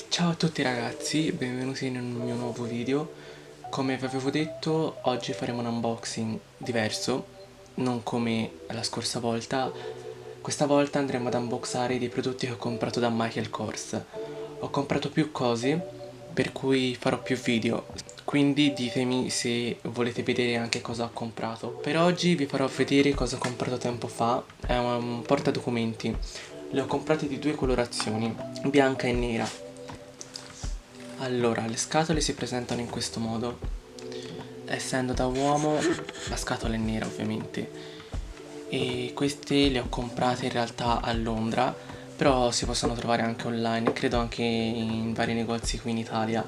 Ciao a tutti ragazzi, benvenuti in un mio nuovo video. Come vi avevo detto, oggi faremo un unboxing diverso, non come la scorsa volta. Questa volta andremo ad unboxare dei prodotti che ho comprato da Michael Kors. Ho comprato più cose, per cui farò più video, quindi ditemi se volete vedere anche cosa ho comprato. Per oggi vi farò vedere cosa ho comprato tempo fa, è un portadocumenti. Le ho comprate di due colorazioni, bianca e nera. Allora, le scatole si presentano in questo modo. Essendo da uomo, la scatola è nera ovviamente. E queste le ho comprate in realtà a Londra, però si possono trovare anche online, credo anche in vari negozi qui in Italia.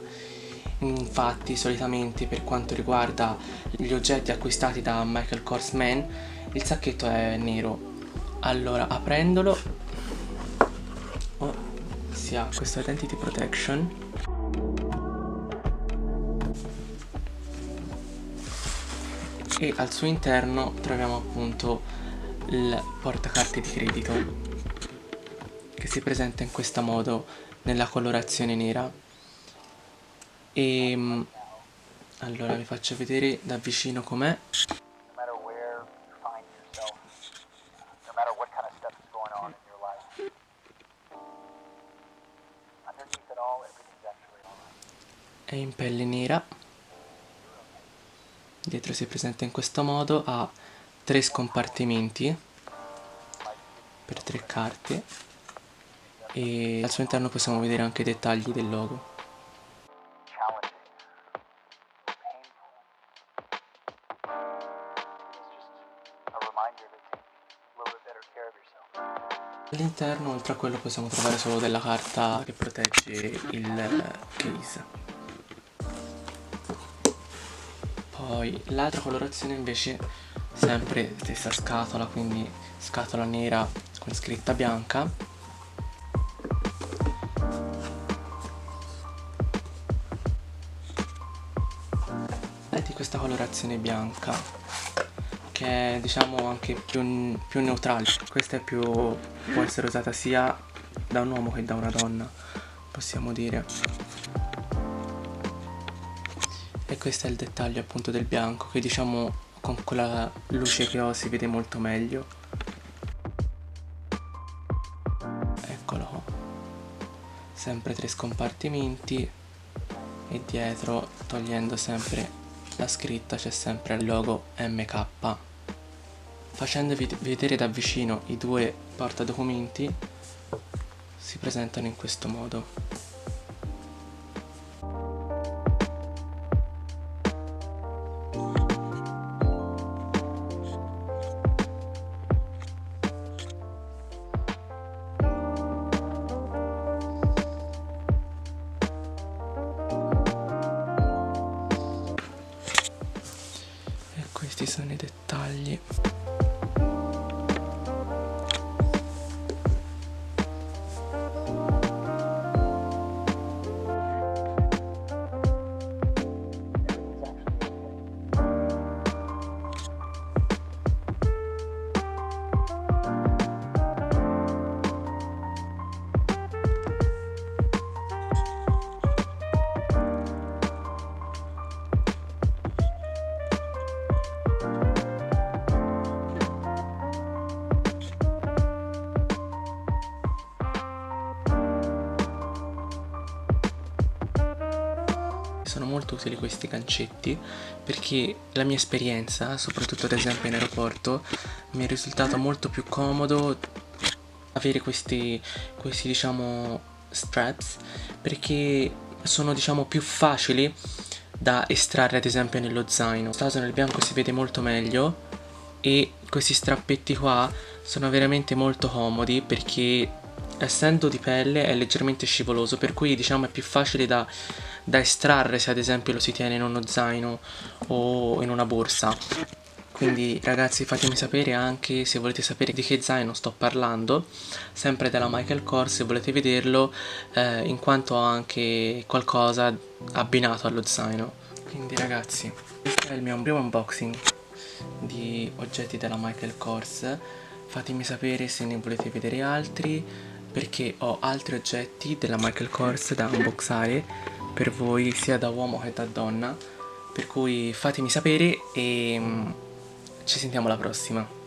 Infatti, solitamente per quanto riguarda gli oggetti acquistati da Michael Kors Man, il sacchetto è nero. Allora, aprendolo, si ha questo Identity Protection e al suo interno troviamo appunto il portacarte di credito che si presenta in questo modo nella colorazione nera. E allora vi faccio vedere da vicino com'è. È in pelle nera, dietro si presenta in questo modo, ha 3 scompartimenti per 3 carte e al suo interno possiamo vedere anche i dettagli del logo. All'interno, oltre a quello, possiamo trovare solo della carta che protegge il case. Poi l'altra colorazione invece, sempre stessa scatola, quindi scatola nera con scritta bianca. È di questa colorazione bianca, che è diciamo anche più neutrale. Questa è può essere usata sia da un uomo che da una donna, possiamo dire. E questo è il dettaglio appunto del bianco, che diciamo con quella luce che ho si vede molto meglio. Eccolo qua. Sempre 3 scompartimenti e dietro, togliendo sempre la scritta, c'è sempre il logo MK. Facendovi vedere da vicino i due portadocumenti, si presentano in questo modo. E questi sono i dettagli. Sono molto utili questi gancetti perché la mia esperienza, soprattutto ad esempio in aeroporto, mi è risultato molto più comodo avere questi diciamo straps, perché sono diciamo più facili da estrarre ad esempio nello zaino. Lo stato nel bianco si vede molto meglio e questi strappetti qua sono veramente molto comodi perché essendo di pelle è leggermente scivoloso, per cui diciamo è più facile da estrarre se ad esempio lo si tiene in uno zaino o in una borsa. Quindi ragazzi, fatemi sapere anche se volete sapere di che zaino sto parlando, sempre della Michael Kors, se volete vederlo, in quanto ho anche qualcosa abbinato allo zaino. Quindi ragazzi, questo è il mio primo unboxing di oggetti della Michael Kors. Fatemi sapere se ne volete vedere altri, perché ho altri oggetti della Michael Kors da unboxare per voi sia da uomo che da donna, per cui fatemi sapere e ci sentiamo alla prossima.